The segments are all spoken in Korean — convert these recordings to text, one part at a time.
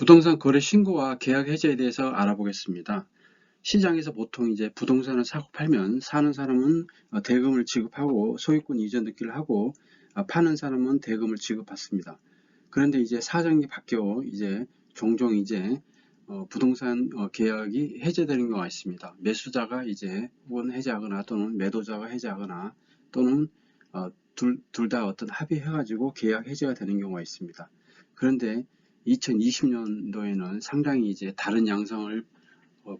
부동산 거래 신고와 계약 해지에 대해서 알아보겠습니다. 시장에서 보통 이제 부동산을 사고 팔면 사는 사람은 대금을 지급하고 소유권 이전 등기를 하고 파는 사람은 대금을 지급받습니다. 그런데 이제 사정이 바뀌어 이제 종종 이제 부동산 계약이 해제되는 경우가 있습니다. 매수자가 이제 혹은 해지하거나 또는 매도자가 해지하거나 또는 둘 다 어떤 합의해가지고 계약 해제가 되는 경우가 있습니다. 그런데 2020년도에는 상당히 이제 다른 양상을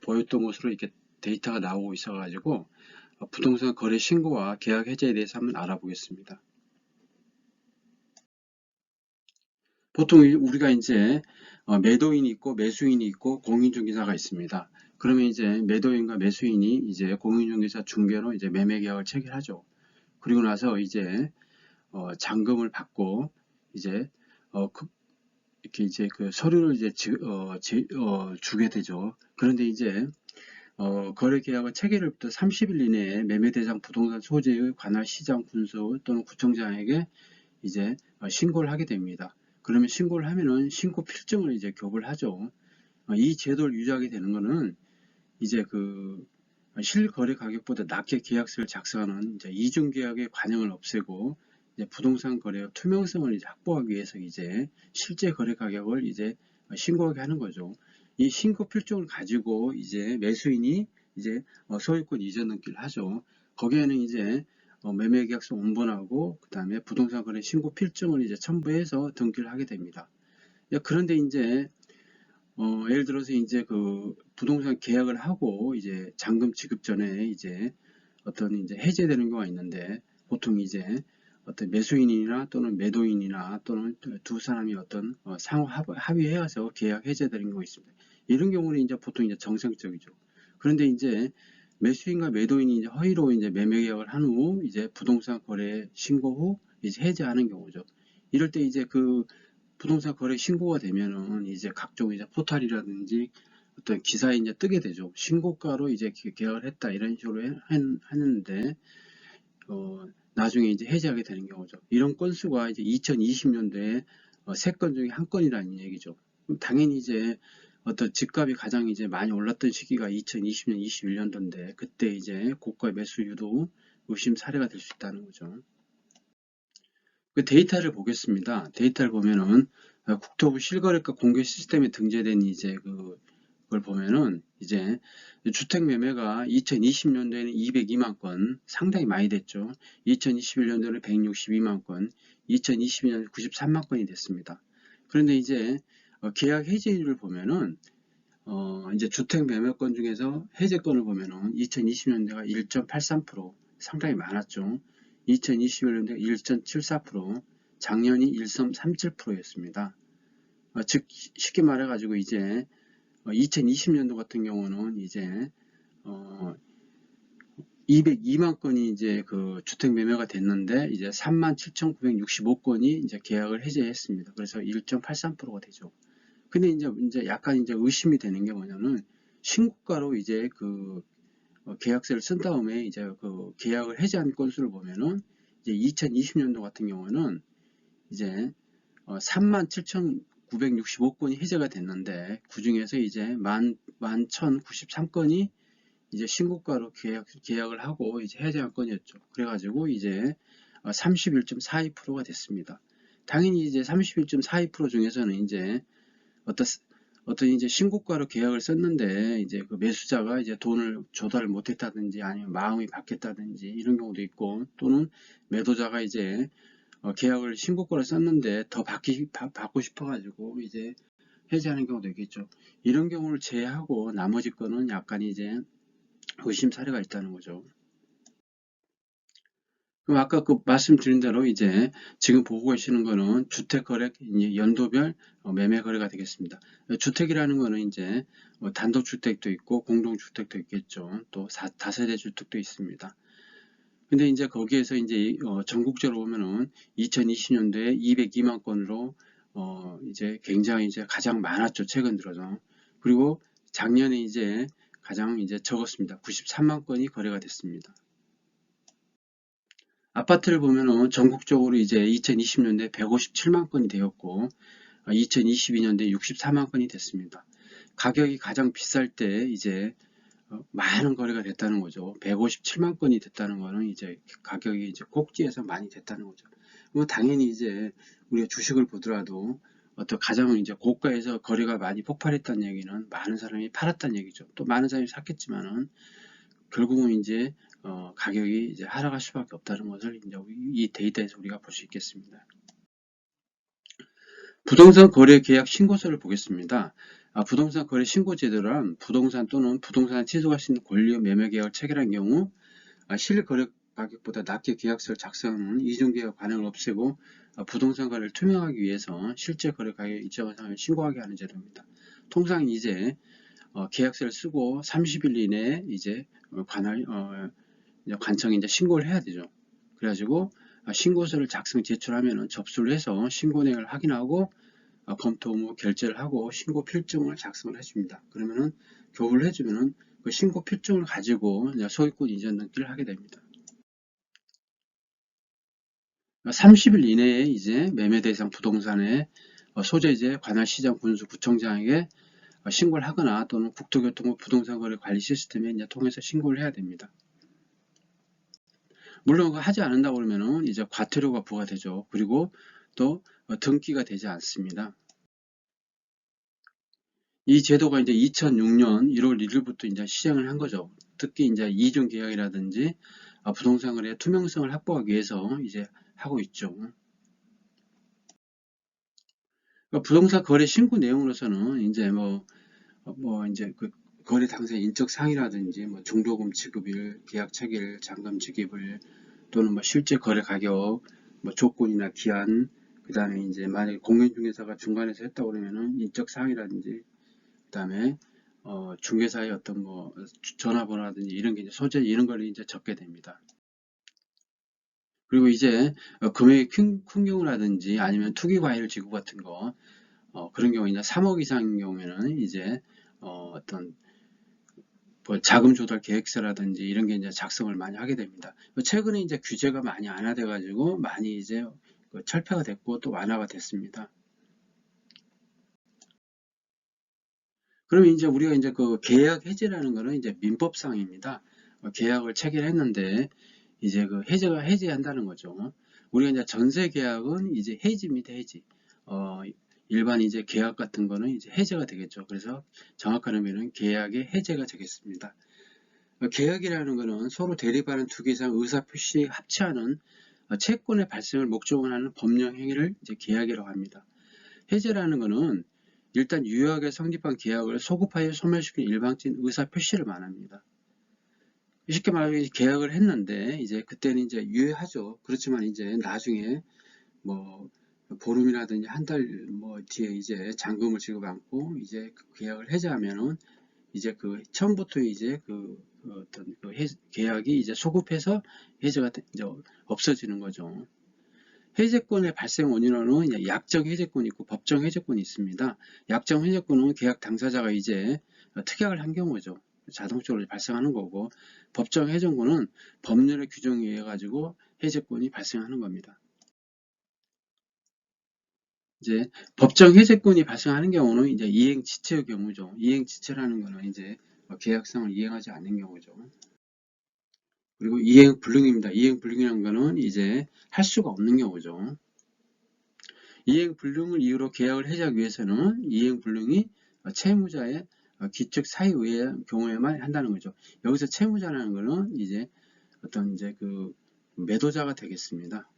보였던 것으로 이렇게 데이터가 나오고 있어가지고 부동산 거래 신고와 계약 해제에 대해서 한번 알아보겠습니다. 보통 우리가 이제 매도인이 있고 매수인이 있고 공인중개사가 있습니다. 그러면 이제 매도인과 매수인이 이제 공인중개사 중개로 이제 매매계약을 체결하죠. 그리고 나서 이제 잔금을 받고 이제 이렇게 이제 그 서류를 이제 주게 되죠. 그런데 이제 거래 계약은 체결일부터 30일 이내에 매매대상 부동산 소재의 관할 시장 군수 또는 구청장에게 이제 신고를 하게 됩니다. 그러면 신고를 하면은 신고 필증을 이제 교부를 하죠. 이 제도를 유지하게 되는 거는 이제 그 실거래 가격보다 낮게 계약서를 작성하는 이제 이중 계약의 관행을 없애고 이제 부동산 거래의 투명성을 이제 확보하기 위해서 이제 실제 거래 가격을 이제 신고하게 하는 거죠. 이 신고 필증을 가지고 이제 매수인이 이제 소유권 이전 등기를 하죠. 거기에는 이제 매매계약서 원본하고 그 다음에 부동산 거래 신고 필증을 이제 첨부해서 등기를 하게 됩니다. 그런데 이제 예를 들어서 이제 그 부동산 계약을 하고 이제 잔금 지급 전에 이제 어떤 이제 해제되는 경우가 있는데 보통 이제 어떤 매수인이나 또는 매도인이나 또는 두 사람이 어떤 상호 합의해서 계약 해제되는 경우가 있습니다. 이런 경우는 이제 보통 이제 정상적이죠. 그런데 이제 매수인과 매도인이 이제 허위로 이제 매매 계약을 한 후 이제 부동산 거래 신고 후 이제 해제하는 경우죠. 이럴 때 이제 그 부동산 거래 신고가 되면은 이제 각종 이제 포털이라든지 어떤 기사에 이제 뜨게 되죠. 신고가로 이제 계약을 했다 이런 식으로 했는데 나중에 이제 해지하게 되는 경우죠. 이런 건수가 이제 2020년도에 3건 중에 한 건이라는 얘기죠. 그럼 당연히 이제 어떤 집값이 가장 이제 많이 올랐던 시기가 2020년, 21년도인데 그때 이제 고가 매수 유도 의심 사례가 될 수 있다는 거죠. 그 데이터를 보겠습니다. 데이터를 보면은 국토부 실거래가 공개 시스템에 등재된 이제 그걸 보면은 이제 주택 매매가 2020년도에는 202만 건, 상당히 많이 됐죠. 2021년도에는 162만 건, 2022년에 93만 건이 됐습니다. 그런데 이제 계약 해지율을 보면은 이제 주택 매매권 중에서 해제권을 보면은 2020년대가 1.83%, 상당히 많았죠. 2021년도가 1.74%, 작년이 1.37%였습니다. 즉 쉽게 말해가지고 이제 2020년도 같은 경우는 이제 202만 건이 이제 그 주택 매매가 됐는데 이제 37,965건이 이제 계약을 해제했습니다. 그래서 1.83%가 되죠. 근데 이제 약간 이제 의심이 되는 게 뭐냐면 신고가로 이제 그 계약서를 쓴 다음에 이제 그 계약을 해지한 건수를 보면은 이제 2020년도 같은 경우는 이제 37,965건이 해제가 됐는데 그 중에서 이제 11,093건이 이제 신고가로 계약을 하고 이제 해제한 건이었죠. 그래가지고 이제 31.42%가 됐습니다. 당연히 이제 31.42% 중에서는 이제 어떤 이제 신고가로 계약을 썼는데 이제 그 매수자가 이제 돈을 조달을 못했다든지 아니면 마음이 바뀌었다든지 이런 경우도 있고 또는 매도자가 이제 계약을 신고가로 썼는데 더 받고 싶어가지고 이제 해지하는 경우도 있겠죠. 이런 경우를 제외하고 나머지 거는 약간 이제 의심 사례가 있다는 거죠. 그럼 아까 그 말씀드린 대로 이제 지금 보고 계시는 거는 주택거래 연도별 매매 거래가 되겠습니다. 주택이라는 거는 이제 단독주택도 있고 공동주택도 있겠죠. 또 다세대 주택도 있습니다. 근데 이제 거기에서 이제 전국적으로 보면은 2020년도에 202만 건으로 이제 굉장히 이제 가장 많았죠. 최근 들어서. 그리고 작년에 이제 가장 이제 적었습니다. 93만 건이 거래가 됐습니다. 아파트를 보면은 전국적으로 이제 2020년도에 157만 건이 되었고 2022년도에 64만 건이 됐습니다. 가격이 가장 비쌀 때 이제 많은 거래가 됐다는 거죠. 157만 건이 됐다는 거는 이제 가격이 이제 꼭지에서 많이 됐다는 거죠. 뭐 당연히 이제 우리가 주식을 보더라도 어떤 가장 이제 고가에서 거래가 많이 폭발했다는 얘기는 많은 사람이 팔았다는 얘기죠. 또 많은 사람이 샀겠지만은 결국은 이제 가격이 이제 하락할 수밖에 없다는 것을 이제 이 데이터에서 우리가 볼 수 있겠습니다. 부동산 거래 계약 신고서를 보겠습니다. 부동산 거래 신고 제도란 부동산 또는 부동산을 취소할 수 있는 권리의 매매 계약을 체결한 경우 실거래 가격보다 낮게 계약서를 작성하는 이중계약 관행을 없애고 부동산 거래를 투명하기 위해서 실제 거래 가격 일정한 상황을 신고하게 하는 제도입니다. 통상 이제 계약서를 쓰고 30일 이내에 이제 관청에 이제 신고를 해야 되죠. 그래가지고 신고서를 작성 제출하면 접수를 해서 신고 내역을 확인하고 검토 후 결제를 하고 신고 필증을 작성을 해줍니다. 그러면은 교부를 해주면은 그 신고 필증을 가지고 소유권 이전 등기를 하게 됩니다. 30일 이내에 이제 매매 대상 부동산의 소재지의 관할시장 군수 구청장에게 신고를 하거나 또는 국토교통부 부동산거래 관리 시스템에 이제 통해서 신고를 해야 됩니다. 물론 하지 않는다고 그러면은 이제 과태료가 부과되죠. 그리고 또 등기가 되지 않습니다. 이 제도가 이제 2006년 1월 1일부터 이제 시행을 한 거죠. 특히 이제 이중 계약이라든지 부동산 거래의 투명성을 확보하기 위해서 이제 하고 있죠. 그러니까 부동산 거래 신고 내용으로서는 이제 이제 그 거래 당사의 인적 사항이라든지 중도금 지급일, 계약 체결, 잔금 지급일 또는 실제 거래 가격, 조건이나 기한, 그 다음에 이제 만약에 공인중개사가 중간에서 했다고 그러면은 인적 사항이라든지 그다음에 중개사의 어떤 전화번호라든지 이런 게 이제 소재 이런 걸 이제 적게 됩니다. 그리고 이제 금액이 큰 경우라든지 아니면 투기 과열 지급 같은 거 그런 경우 이제 3억 이상인 경우에는 이제 어떤 자금 조달 계획서라든지 이런 게 이제 작성을 많이 하게 됩니다. 최근에 이제 규제가 많이 완화돼 가지고 많이 이제 철폐가 됐고 또 완화가 됐습니다. 그러면 이제 우리가 이제 그 계약 해지라는 거는 이제 민법상입니다. 계약을 체결했는데 이제 그 해지한다는 거죠. 우리가 이제 전세 계약은 이제 해지 및 해지. 일반 이제 계약 같은 거는 이제 해제가 되겠죠. 그래서 정확한 의미는 계약의 해제가 되겠습니다. 계약이라는 거는 서로 대립하는 두 개 이상 의사표시 합치하는 채권의 발생을 목적으로 하는 법령 행위를 이제 계약이라고 합니다. 해제라는 거는 일단 유효하게 성립한 계약을 소급하여 소멸시키는 일방적인 의사 표시를 말합니다. 쉽게 말하면 계약을 했는데 이제 그때는 이제 유효하죠. 그렇지만 이제 나중에 보름이라든지 한 달 뒤에 이제 잔금을 지급 않고 이제 그 계약을 해제하면은 이제 그 처음부터 이제 어떤 계약이 이제 소급해서 해제가 이제 없어지는 거죠. 해제권의 발생 원인으로는 약정 해제권이 있고 법정 해제권이 있습니다. 약정 해제권은 계약 당사자가 이제 특약을 한 경우죠. 자동적으로 발생하는 거고, 법정 해제권은 법률의 규정에 의해 가지고 해제권이 발생하는 겁니다. 이제 법정 해제권이 발생하는 경우는 이제 이행지체의 경우죠. 이행지체라는 거는 이제 계약상을 이행하지 않는 경우죠. 그리고 이행불능입니다. 이행불능이라는 거는 이제 할 수가 없는 경우죠. 이행불능을 이유로 계약을 해지하기 위해서는 이행불능이 채무자의 기측 사유에 의한 경우에만 한다는 거죠. 여기서 채무자라는 거는 이제 어떤 이제 그 매도자가 되겠습니다.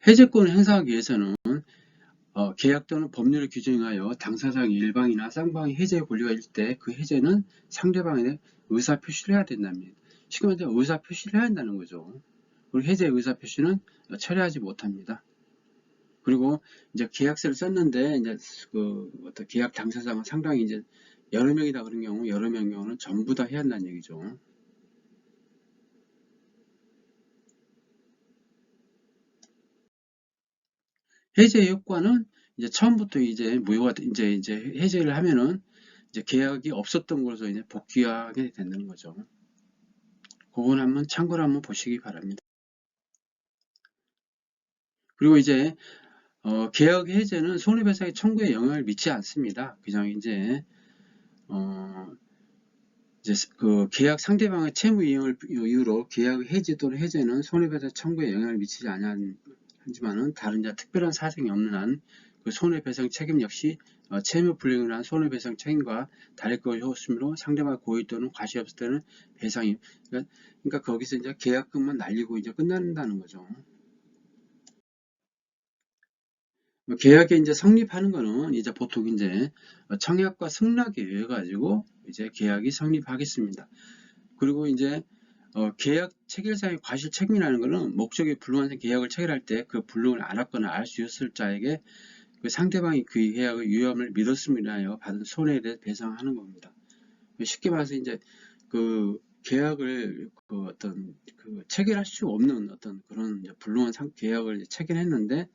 해제권을 행사하기 위해서는 계약 또는 법률의 규정에 의하여 당사자의 일방이나 쌍방의 해제의 권리가 있을 때 그 해제는 상대방의 의사 표시를 해야 된답니다. 쉽게 말해서 의사 표시를 해야 한다는 거죠. 그리고 해제 의사 표시는 철회하지 못합니다. 그리고 이제 계약서를 썼는데 이제 그 어떤 계약 당사자가 상당히 이제 여러 명이다 그런 경우 여러 명의 경우는 전부 다 해야 한다는 얘기죠. 해제 효과는 이제 처음부터 이제 무효가 이제 해제를 하면은 이제 계약이 없었던 것으로 이제 복귀하게 되는 거죠. 그건 한번 참고로 한번 보시기 바랍니다. 그리고 이제 계약 해제는 손해배상의 청구에 영향을 미치지 않습니다. 그냥 어, 이제 그 계약 상대방의 채무 이행을 이유로 계약 해지 또는 해제는 손해배상 청구에 영향을 미치지 않지만은 다른 특별한 사정이 없는 한 그 손해배상 책임 역시 채무 불이행을 한 손해배상 책임과 다를 것이므로 상대방의 고의 또는 과실이 없을 때는 배상이 그러니까 거기서 이제 계약금만 날리고 이제 끝난다는 거죠. 계약이 이제 성립하는 거는 이제 보통 이제 청약과 승낙에 의해 가지고 이제 계약이 성립하겠습니다. 그리고 이제 계약 체결상의 과실 책임이라는 것은 목적이 불능한 계약을 체결할 때 그 불능을 알았거나 알 수 있을 자에게 그 상대방이 그 계약의 유효함을 믿었음을 인하여 받은 손해에 대해 배상하는 겁니다. 쉽게 말해서 이제 그 계약을 그 어떤 그 체결할 수 없는 어떤 그런 불능한 계약을 체결했는데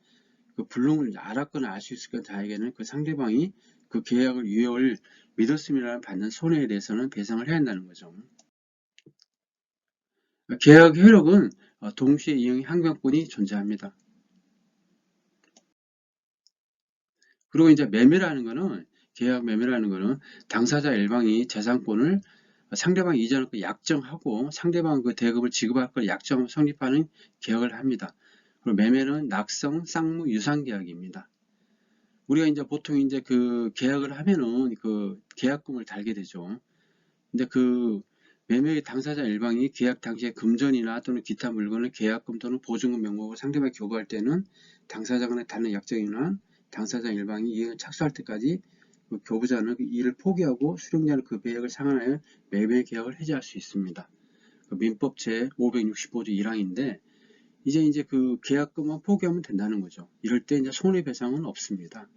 그 불능을 알았거나 알 수 있을 자에게는 그 상대방이 그 계약을 유효를 믿었음이라 받는 손해에 대해서는 배상을 해야 한다는 거죠. 계약 효력은 동시에 이행 항변권이 존재합니다. 그리고 이제 매매라는 거는 계약 매매라는 거는 당사자 일방이 재산권을 상대방 이전할 걸 약정하고 상대방 그 대금을 지급할 걸 약정하고 성립하는 계약을 합니다. 그리고 매매는 낙성, 쌍무, 유상 계약입니다. 우리가 이제 보통 이제 그 계약을 하면은 그 계약금을 달게 되죠. 근데 그 매매 당사자 일방이 계약 당시에 금전이나 또는 기타 물건을 계약금 또는 보증금 명목으로 상대방에 교부할 때는 당사자 간에 닿는 약정이나 당사자 일방이 이행을 착수할 때까지 그 교부자는 그 이를 포기하고 수령자는 그 계약을 상환하여 매매 계약을 해지할 수 있습니다. 그 민법 제 565조 1항인데 이제 그 계약금만 포기하면 된다는 거죠. 이럴 때 이제 손해배상은 없습니다.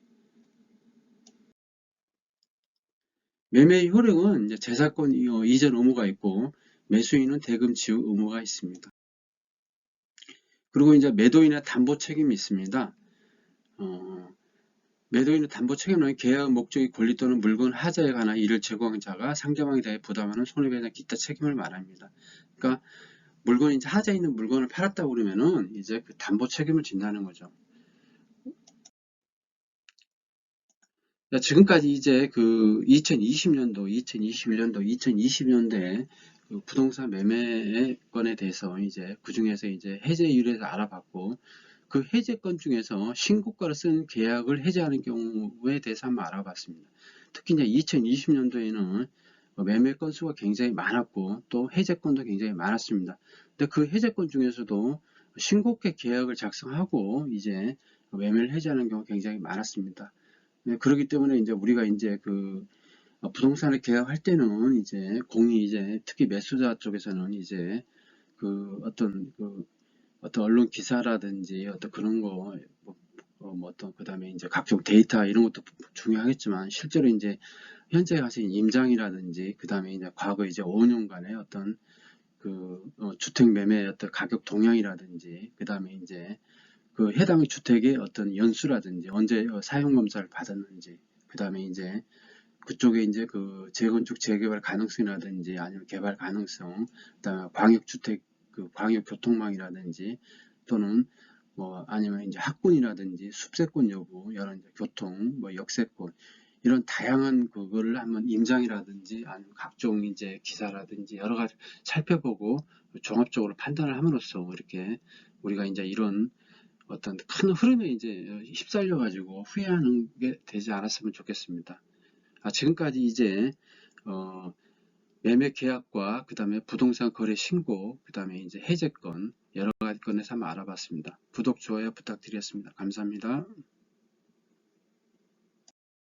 매매 효력은 이제 재산권 이전 의무가 있고 매수인은 대금 지급 의무가 있습니다. 그리고 이제 매도인의 담보 책임이 있습니다. 매도인의 담보 책임은 계약 목적의 권리 또는 물건 하자에 관한 이를 제공한 자가 상대방에 대해 부담하는 손해배상 기타 책임을 말합니다. 그러니까 물건이 이제 하자 있는 물건을 팔았다고 그러면은 이제 그 담보 책임을 진다는 거죠. 지금까지 이제 그 2020년도, 2021년도, 2022년도에 그 부동산 매매건에 대해서 이제 그 중에서 이제 해제율에서 알아봤고 그 해제건 중에서 신고가를 쓴 계약을 해제하는 경우에 대해서 한번 알아봤습니다. 특히 이제 2020년도에는 매매 건수가 굉장히 많았고 또 해제건도 굉장히 많았습니다. 근데 그 해제건 중에서도 신고가 계약을 작성하고 이제 매매를 해제하는 경우가 굉장히 많았습니다. 네, 그렇기 때문에 이제 우리가 이제 그 부동산을 계약할 때는 이제 이제 특히 매수자 쪽에서는 이제 그 어떤 언론 기사라든지 어떤 그런 거 뭐 어떤 그다음에 이제 각종 데이터 이런 것도 중요하겠지만 실제로 이제 현재 가신 임장이라든지 그다음에 이제 과거 이제 5년간의 어떤 그 주택 매매 어떤 가격 동향이라든지 그다음에 이제 그 해당 주택의 어떤 연수라든지 언제 사용 검사를 받았는지 그다음에 이제 그쪽에 이제 그 재건축 재개발 가능성이라든지 아니면 개발 가능성 그다음에 광역주택 그 광역교통망이라든지 또는 뭐 아니면 이제 학군이라든지 숲세권 여부 여러 이제 교통 뭐 역세권 이런 다양한 그거를 한번 임장이라든지 아니면 각종 이제 기사라든지 여러 가지 살펴보고 종합적으로 판단을 함으로써 이렇게 우리가 이제 이런 어떤 큰 흐름에 이제 휩쓸려 가지고 후회하는 게 되지 않았으면 좋겠습니다. 지금까지 이제 어, 매매 계약과 그다음에 부동산 거래 신고, 그다음에 이제 해제권 여러 가지 건에서 한번 알아봤습니다. 구독, 좋아요 부탁드리겠습니다. 감사합니다.